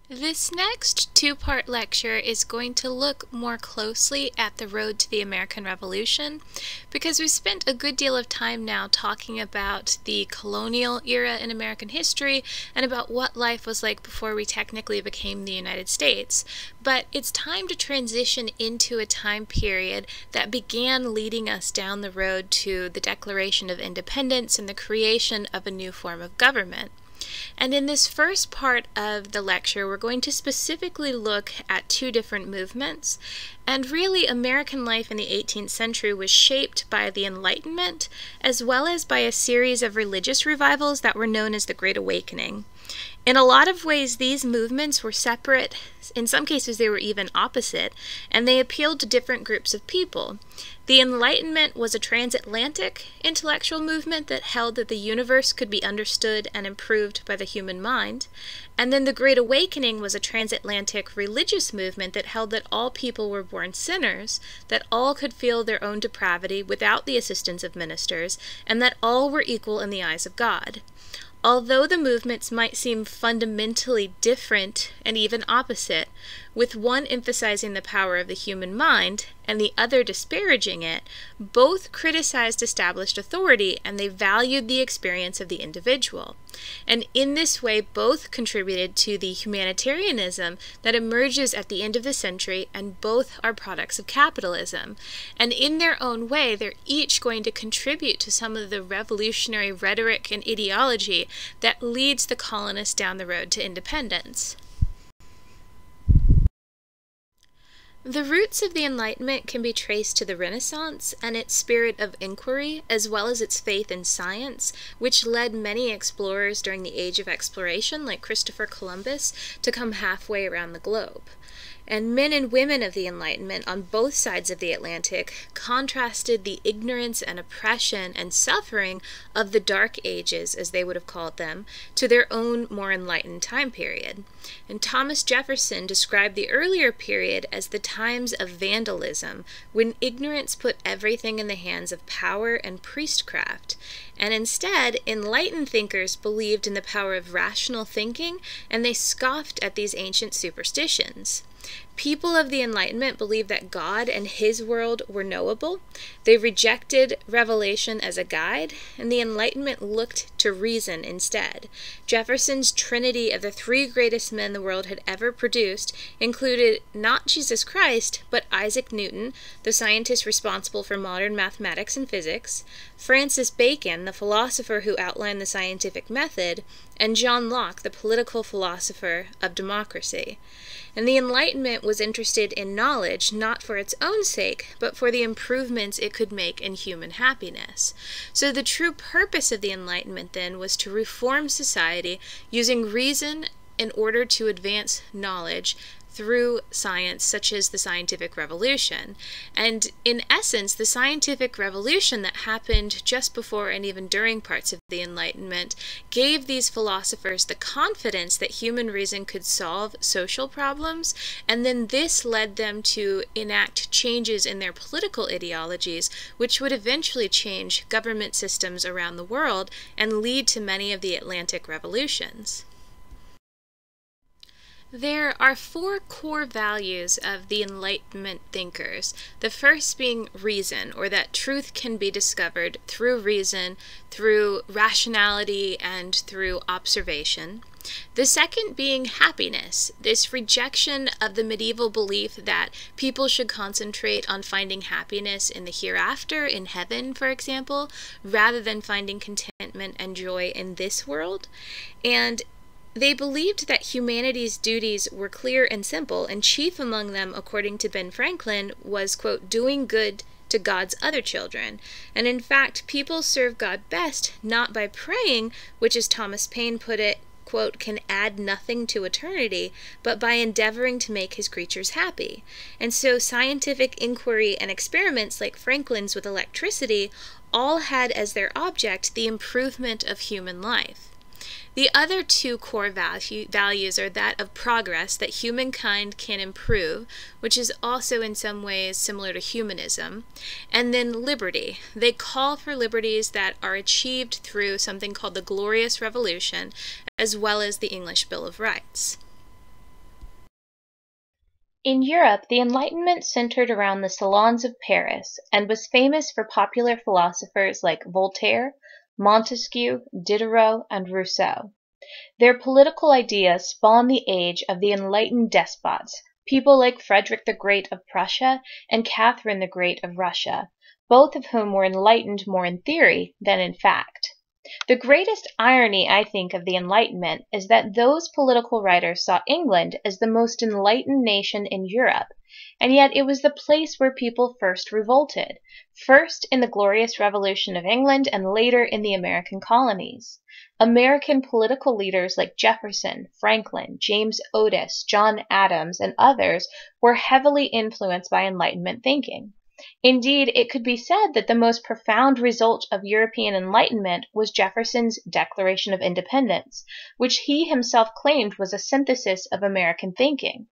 This next two-part lecture is going to look more closely at the road to the American Revolution because we've spent a good deal of time now talking about the colonial era in American history and about what life was like before we technically became the United States. But it's time to transition into a time period that began leading us down the road to the Declaration of Independence and the creation of a new form of government. And in this first part of the lecture, we're going to specifically look at two different movements. And really, American life in the 18th century was shaped by the Enlightenment, as well as by a series of religious revivals that were known as the Great Awakening. In a lot of ways, these movements were separate. In some cases, they were even opposite, and they appealed to different groups of people. The Enlightenment was a transatlantic intellectual movement that held that the universe could be understood and improved by the human mind. And then the Great Awakening was a transatlantic religious movement that held that all people were born sinners, that all could feel their own depravity without the assistance of ministers, and that all were equal in the eyes of God. Although the movements might seem fundamentally different and even opposite, with one emphasizing the power of the human mind and the other disparaging it, both criticized established authority and they valued the experience of the individual. And in this way, both contributed to the humanitarianism that emerges at the end of the century, and both are products of capitalism. And in their own way, they're each going to contribute to some of the revolutionary rhetoric and ideology that leads the colonists down the road to independence. The roots of the Enlightenment can be traced to the Renaissance and its spirit of inquiry, as well as its faith in science, which led many explorers during the Age of Exploration, like Christopher Columbus, to come halfway around the globe. And men and women of the Enlightenment on both sides of the Atlantic contrasted the ignorance and oppression and suffering of the Dark Ages, as they would have called them, to their own more enlightened time period. And Thomas Jefferson described the earlier period as the times of vandalism, when ignorance put everything in the hands of power and priestcraft. And instead, enlightened thinkers believed in the power of rational thinking, and they scoffed at these ancient superstitions. People of the Enlightenment believed that God and His world were knowable. They rejected revelation as a guide, and the Enlightenment looked to reason instead. Jefferson's trinity of the three greatest men the world had ever produced included not Jesus Christ, but Isaac Newton, the scientist responsible for modern mathematics and physics, Francis Bacon, the philosopher who outlined the scientific method, and John Locke, the political philosopher of democracy. And the Enlightenment was interested in knowledge not for its own sake, but for the improvements it could make in human happiness. So the true purpose of the Enlightenment then was to reform society using reason in order to advance knowledge through science, such as the scientific revolution. And in essence, the scientific revolution that happened just before and even during parts of the Enlightenment gave these philosophers the confidence that human reason could solve social problems, and then this led them to enact changes in their political ideologies, which would eventually change government systems around the world and lead to many of the Atlantic revolutions. There are four core values of the Enlightenment thinkers. The first being reason, or that truth can be discovered through reason, through rationality, and through observation. The second being happiness, this rejection of the medieval belief that people should concentrate on finding happiness in the hereafter, in heaven, for example, rather than finding contentment and joy in this world. And they believed that humanity's duties were clear and simple, and chief among them, according to Ben Franklin, was, quote, doing good to God's other children. And in fact, people serve God best not by praying, which, as Thomas Paine put it, quote, can add nothing to eternity, but by endeavoring to make his creatures happy. And so scientific inquiry and experiments like Franklin's with electricity all had as their object the improvement of human life. The other two core values are that of progress, that humankind can improve, which is also in some ways similar to humanism, and then liberty. They call for liberties that are achieved through something called the Glorious Revolution, as well as the English Bill of Rights. In Europe, the Enlightenment centered around the salons of Paris and was famous for popular philosophers like Voltaire, Montesquieu, Diderot, and Rousseau. Their political ideas spawned the age of the enlightened despots, people like Frederick the Great of Prussia and Catherine the Great of Russia, both of whom were enlightened more in theory than in fact. The greatest irony, I think, of the Enlightenment is that those political writers saw England as the most enlightened nation in Europe, and yet it was the place where people first revolted, first in the Glorious Revolution of England and later in the American colonies. American political leaders like Jefferson, Franklin, James Otis, John Adams, and others were heavily influenced by Enlightenment thinking. Indeed, it could be said that the most profound result of European Enlightenment was Jefferson's Declaration of Independence, which he himself claimed was a synthesis of American thinking.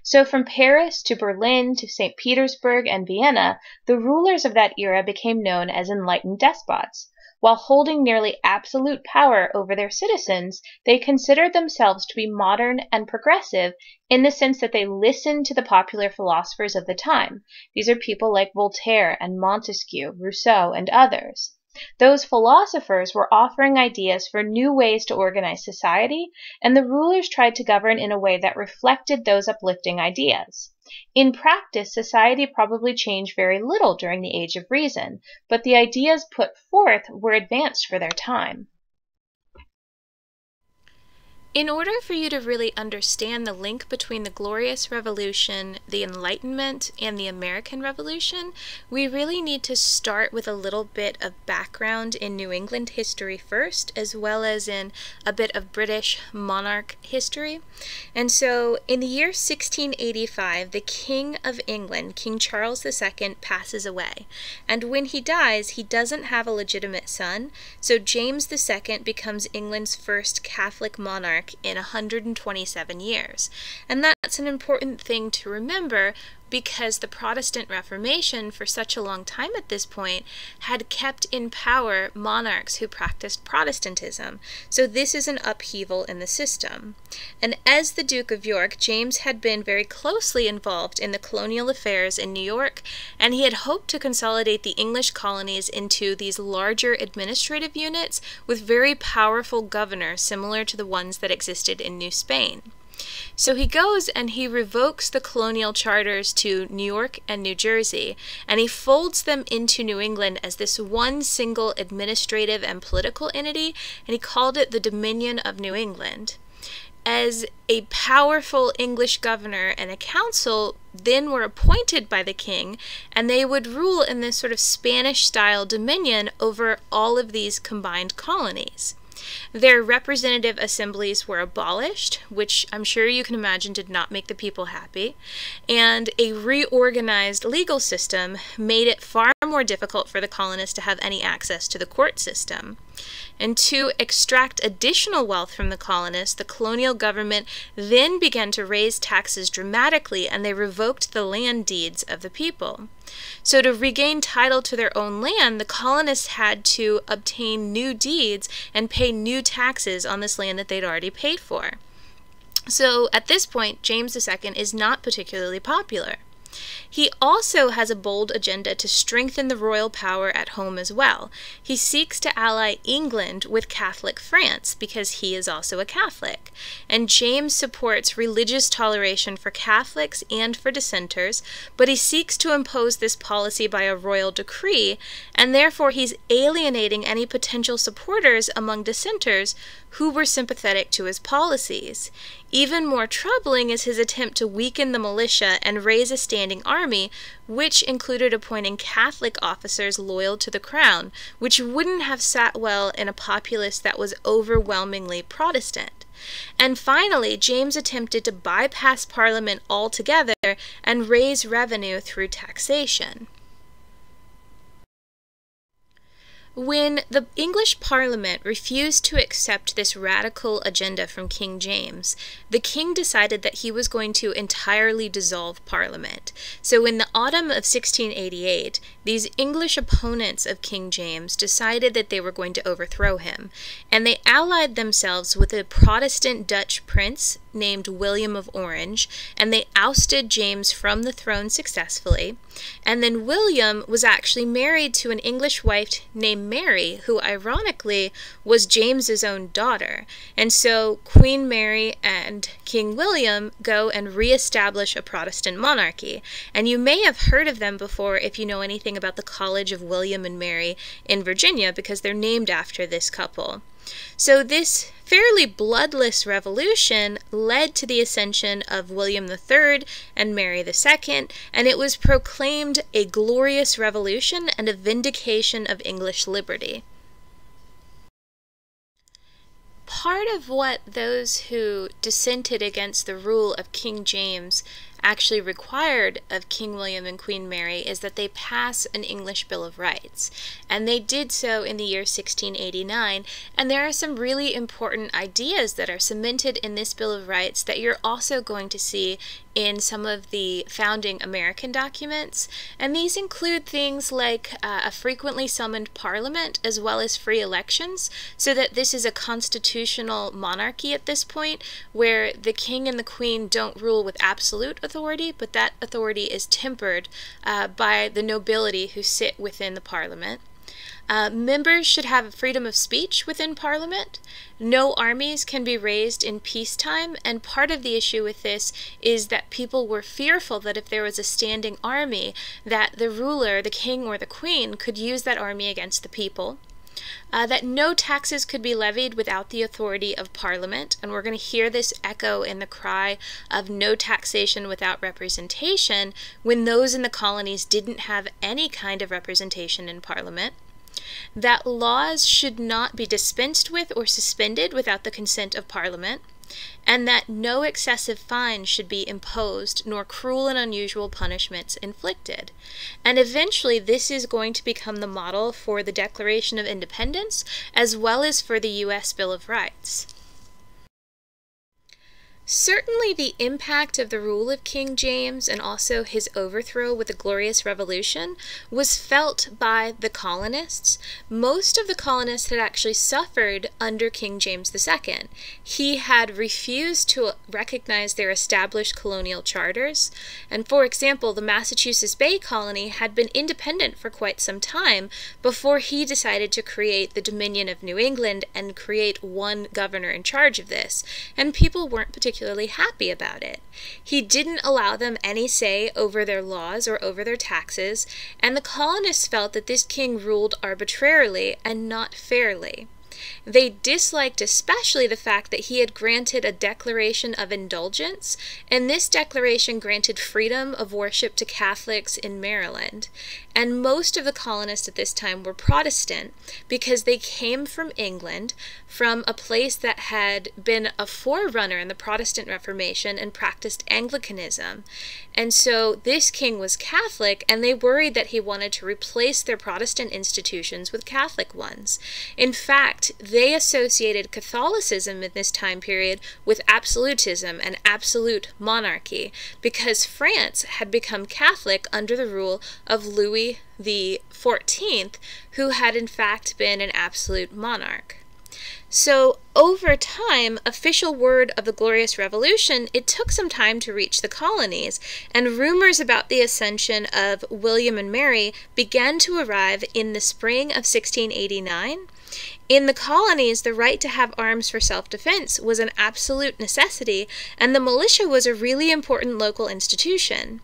So from Paris to Berlin to St. Petersburg and Vienna, the rulers of that era became known as enlightened despots. While holding nearly absolute power over their citizens, they considered themselves to be modern and progressive in the sense that they listened to the popular philosophers of the time. These are people like Voltaire and Montesquieu, Rousseau, and others. Those philosophers were offering ideas for new ways to organize society, and the rulers tried to govern in a way that reflected those uplifting ideas. In practice, society probably changed very little during the Age of Reason, but the ideas put forth were advanced for their time. In order for you to really understand the link between the Glorious Revolution, the Enlightenment, and the American Revolution, we really need to start with a little bit of background in New England history first, as well as in a bit of British monarch history. And so, in the year 1685, the King of England, King Charles II, passes away. And when he dies, he doesn't have a legitimate son, so James II becomes England's first Catholic monarch in 127 years. And that's an important thing to remember because the Protestant Reformation for such a long time at this point had kept in power monarchs who practiced Protestantism. So this is an upheaval in the system. And as the Duke of York, James had been very closely involved in the colonial affairs in New York, and he had hoped to consolidate the English colonies into these larger administrative units with very powerful governors similar to the ones that existed in New Spain. So he goes and he revokes the colonial charters to New York and New Jersey, and he folds them into New England as this one single administrative and political entity, and he called it the Dominion of New England. As a powerful English governor and a council then were appointed by the king, and they would rule in this sort of Spanish-style dominion over all of these combined colonies. Their representative assemblies were abolished, which I'm sure you can imagine did not make the people happy, and a reorganized legal system made it far more difficult for the colonists to have any access to the court system. And to extract additional wealth from the colonists, the colonial government then began to raise taxes dramatically, and they revoked the land deeds of the people. So to regain title to their own land, the colonists had to obtain new deeds and pay new taxes on this land that they'd already paid for. So at this point, James II is not particularly popular. He also has a bold agenda to strengthen the royal power at home as well. He seeks to ally England with Catholic France because he is also a Catholic. And James supports religious toleration for Catholics and for dissenters, but he seeks to impose this policy by a royal decree, and therefore he's alienating any potential supporters among dissenters who were sympathetic to his policies. Even more troubling is his attempt to weaken the militia and raise a standing army, which included appointing Catholic officers loyal to the crown, which wouldn't have sat well in a populace that was overwhelmingly Protestant. And finally, James attempted to bypass Parliament altogether and raise revenue through taxation. When the English Parliament refused to accept this radical agenda from King James, the king decided that he was going to entirely dissolve Parliament. So in the autumn of 1688, these English opponents of King James decided that they were going to overthrow him, and they allied themselves with a Protestant Dutch prince named William of Orange, and they ousted James from the throne successfully. And then William was actually married to an English wife named Mary, who ironically was James's own daughter. And so Queen Mary and King William go and reestablish a Protestant monarchy. And you may have heard of them before if you know anything about the College of William and Mary in Virginia, because they're named after this couple. So this fairly bloodless revolution led to the ascension of William III and Mary II, and it was proclaimed a glorious revolution and a vindication of English liberty. Part of what those who dissented against the rule of King James actually required of King William and Queen Mary is that they pass an English Bill of Rights. And they did so in the year 1689, and there are some really important ideas that are cemented in this Bill of Rights that you're also going to see in some of the founding American documents. And these include things like a frequently summoned parliament as well as free elections, so that this is a constitutional monarchy at this point where the king and the queen don't rule with absolute authority, but that authority is tempered by the nobility who sit within the parliament. Members should have freedom of speech within Parliament. No armies can be raised in peacetime, and part of the issue with this is that people were fearful that if there was a standing army, that the ruler, the king or the queen, could use that army against the people. That no taxes could be levied without the authority of Parliament, and we're going to hear this echo in the cry of no taxation without representation when those in the colonies didn't have any kind of representation in Parliament. That laws should not be dispensed with or suspended without the consent of Parliament, and that no excessive fines should be imposed, nor cruel and unusual punishments inflicted. And eventually this is going to become the model for the Declaration of Independence, as well as for the U.S. Bill of Rights. Certainly the impact of the rule of King James and also his overthrow with the Glorious Revolution was felt by the colonists. Most of the colonists had actually suffered under King James II. He had refused to recognize their established colonial charters, and for example, the Massachusetts Bay Colony had been independent for quite some time before he decided to create the Dominion of New England and create one governor in charge of this, and people weren't particularly happy about it. He didn't allow them any say over their laws or over their taxes, and the colonists felt that this king ruled arbitrarily and not fairly. They disliked especially the fact that he had granted a declaration of indulgence, and this declaration granted freedom of worship to Catholics in Maryland. And most of the colonists at this time were Protestant because they came from England, from a place that had been a forerunner in the Protestant Reformation and practiced Anglicanism. And so this king was Catholic, and they worried that he wanted to replace their Protestant institutions with Catholic ones. In fact, they associated Catholicism in this time period with absolutism and absolute monarchy, because France had become Catholic under the rule of Louis XIV, who had in fact been an absolute monarch. So over time, official word of the Glorious Revolution, it took some time to reach the colonies, and rumors about the ascension of William and Mary began to arrive in the spring of 1689. In the colonies, the right to have arms for self-defense was an absolute necessity, and the militia was a really important local institution.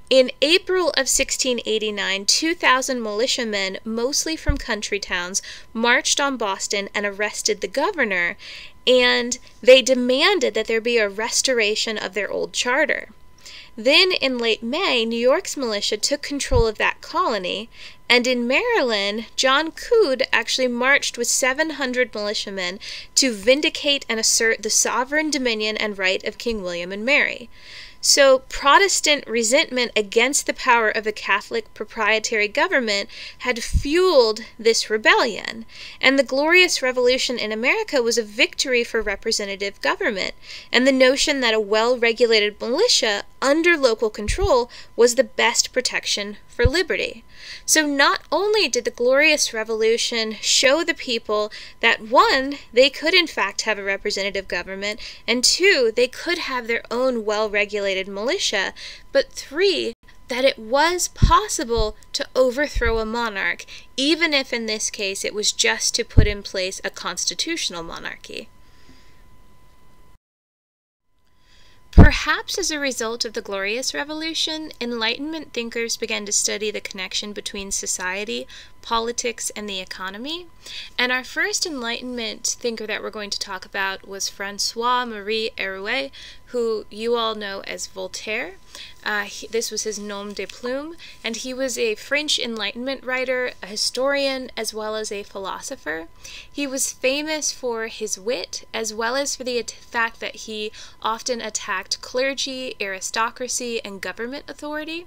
In April of 1689, 2,000 militiamen, mostly from country towns, marched on Boston and arrested the governor, and they demanded that there be a restoration of their old charter. Then, in late May, New York's militia took control of that colony, and in Maryland, John Coode actually marched with 700 militiamen to vindicate and assert the sovereign dominion and right of King William and Mary. So Protestant resentment against the power of the Catholic proprietary government had fueled this rebellion, and the Glorious Revolution in America was a victory for representative government, and the notion that a well-regulated militia under local control was the best protection for liberty. So not only did the Glorious Revolution show the people that, one, they could in fact have a representative government, and two, they could have their own well-regulated militia, but three, that it was possible to overthrow a monarch, even if in this case it was just to put in place a constitutional monarchy. Perhaps as a result of the Glorious Revolution, Enlightenment thinkers began to study the connection between society, politics, and the economy. And our first Enlightenment thinker that we're going to talk about was François-Marie Arouet, who you all know as Voltaire. This was his nom de plume, and he was a French Enlightenment writer, a historian, as well as a philosopher. He was famous for his wit, as well as for the fact that he often attacked clergy, aristocracy, and government authority.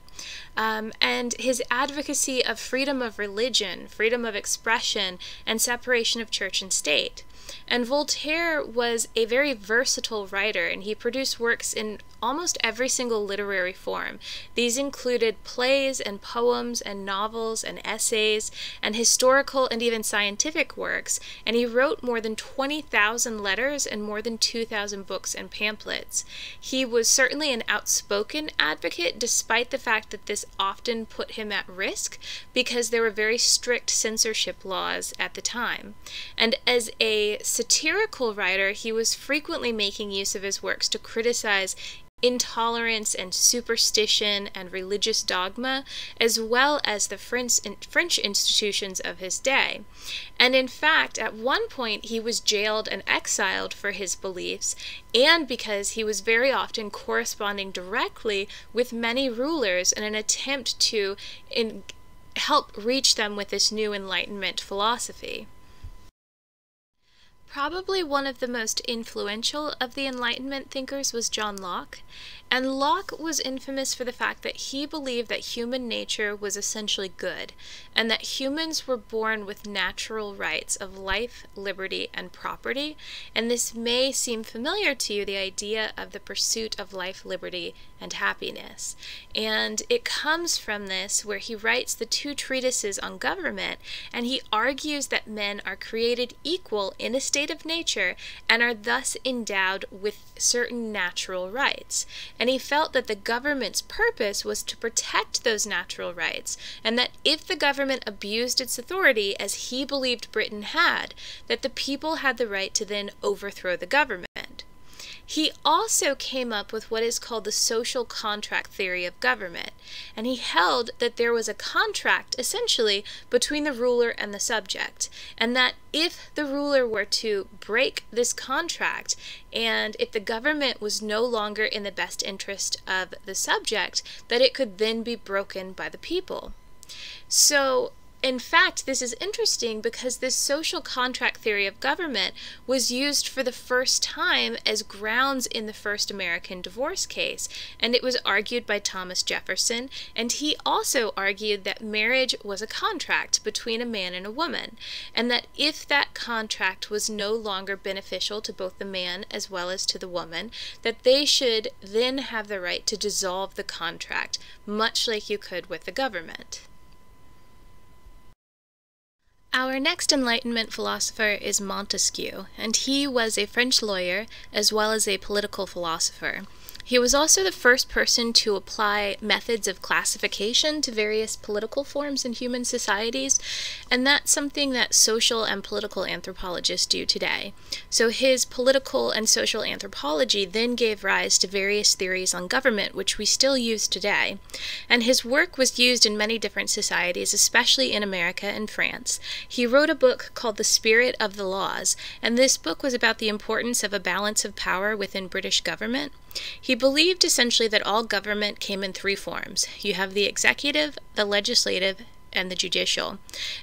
And his advocacy of freedom of religion, freedom of expression, and separation of church and state. And Voltaire was a very versatile writer, and he produced works in almost every single literary form. These included plays and poems and novels and essays and historical and even scientific works, and he wrote more than 20,000 letters and more than 2,000 books and pamphlets. He was certainly an outspoken advocate, despite the fact that this often put him at risk because there were very strict censorship laws at the time. And as a satirical writer, he was frequently making use of his works to criticize intolerance and superstition and religious dogma, as well as the French institutions of his day. And in fact, at one point, he was jailed and exiled for his beliefs, and because he was very often corresponding directly with many rulers in an attempt to help reach them with this new Enlightenment philosophy. Probably one of the most influential of the Enlightenment thinkers was John Locke, and Locke was infamous for the fact that he believed that human nature was essentially good, and that humans were born with natural rights of life, liberty, and property, and this may seem familiar to you, the idea of the pursuit of life, liberty, and happiness. And it comes from this where he writes the two treatises on government, and he argues that men are created equal in a state of nature and are thus endowed with certain natural rights. And he felt that the government's purpose was to protect those natural rights, and that if the government abused its authority, as he believed Britain had, that the people had the right to then overthrow the government. He also came up with what is called the social contract theory of government, and he held that there was a contract, essentially, between the ruler and the subject, and that if the ruler were to break this contract, and if the government was no longer in the best interest of the subject, that it could then be broken by the people. So, in fact, this is interesting because this social contract theory of government was used for the first time as grounds in the first American divorce case, and it was argued by Thomas Jefferson, and he also argued that marriage was a contract between a man and a woman, and that if that contract was no longer beneficial to both the man as well as to the woman, that they should then have the right to dissolve the contract, much like you could with the government. Our next Enlightenment philosopher is Montesquieu, and he was a French lawyer as well as a political philosopher. He was also the first person to apply methods of classification to various political forms in human societies, and that's something that social and political anthropologists do today. So his political and social anthropology then gave rise to various theories on government, which we still use today. And his work was used in many different societies, especially in America and France. He wrote a book called The Spirit of the Laws, and this book was about the importance of a balance of power within British government. He believed essentially that all government came in three forms. You have the executive, the legislative, and the judicial,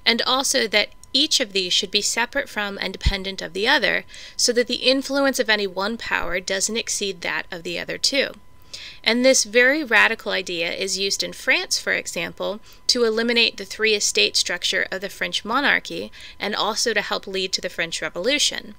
and also that each of these should be separate from and dependent of the other, so that the influence of any one power doesn't exceed that of the other two. And this very radical idea is used in France, for example, to eliminate the three estate structure of the French monarchy and also to help lead to the French Revolution.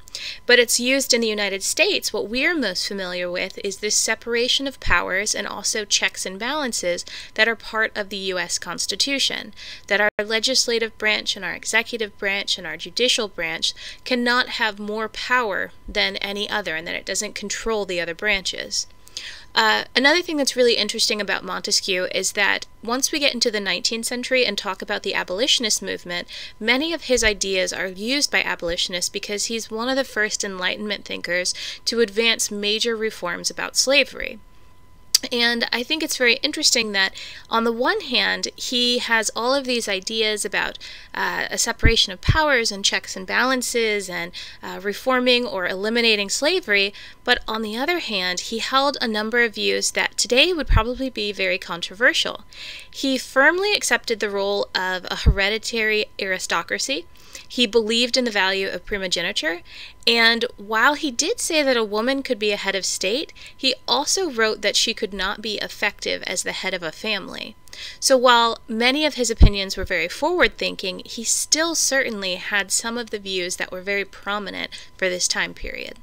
But it's used in the United States. What we're most familiar with is this separation of powers and also checks and balances that are part of the U.S. Constitution, that our legislative branch and our executive branch and our judicial branch cannot have more power than any other, and that it doesn't control the other branches. Another thing that's really interesting about Montesquieu is that once we get into the 19th century and talk about the abolitionist movement, many of his ideas are used by abolitionists because he's one of the first Enlightenment thinkers to advance major reforms about slavery. And I think it's very interesting that, on the one hand, he has all of these ideas about a separation of powers and checks and balances and reforming or eliminating slavery, but on the other hand, he held a number of views that today would probably be very controversial. He firmly accepted the role of a hereditary aristocracy. He believed in the value of primogeniture, and while he did say that a woman could be a head of state, he also wrote that she could not be effective as the head of a family. So while many of his opinions were very forward-thinking, he still certainly had some of the views that were very prominent for this time period.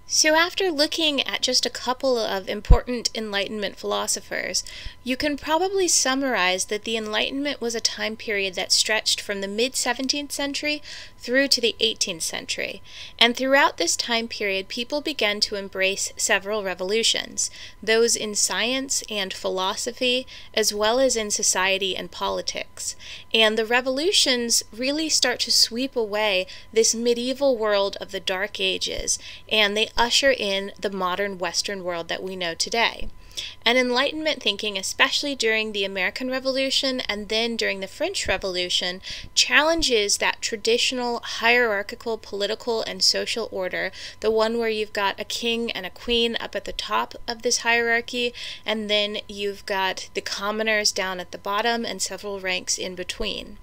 So after looking at just a couple of important Enlightenment philosophers, you can probably summarize that the Enlightenment was a time period that stretched from the mid-17th century through to the 18th century. And throughout this time period, people began to embrace several revolutions, those in science and philosophy, as well as in society and politics. And the revolutions really start to sweep away this medieval world of the Dark Ages, and they usher in the modern Western world that we know today. And Enlightenment thinking, especially during the American Revolution and then during the French Revolution, challenges that traditional hierarchical political and social order, the one where you've got a king and a queen up at the top of this hierarchy, and then you've got the commoners down at the bottom and several ranks in between.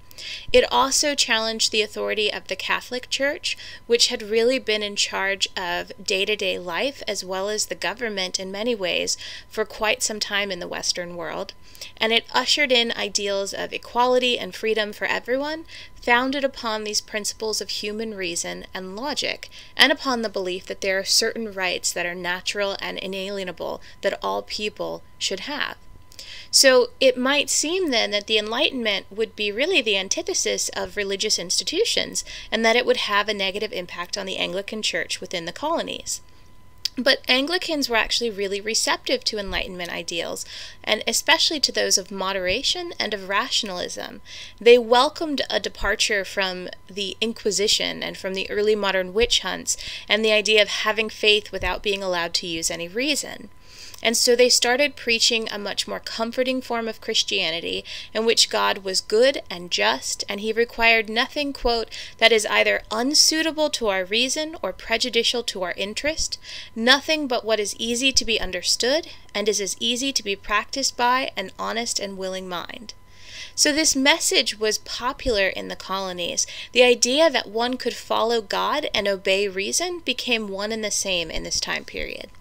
It also challenged the authority of the Catholic Church, which had really been in charge of day-to-day life as well as the government in many ways for quite some time in the Western world. And it ushered in ideals of equality and freedom for everyone, founded upon these principles of human reason and logic, and upon the belief that there are certain rights that are natural and inalienable that all people should have. So it might seem then that the Enlightenment would be really the antithesis of religious institutions, and that it would have a negative impact on the Anglican Church within the colonies. But Anglicans were actually really receptive to Enlightenment ideals, and especially to those of moderation and of rationalism. They welcomed a departure from the Inquisition and from the early modern witch hunts, and the idea of having faith without being allowed to use any reason. And so they started preaching a much more comforting form of Christianity in which God was good and just, and he required nothing, quote, that is either unsuitable to our reason or prejudicial to our interest, nothing but what is easy to be understood and is as easy to be practiced by an honest and willing mind. So this message was popular in the colonies. The idea that one could follow God and obey reason became one and the same in this time period.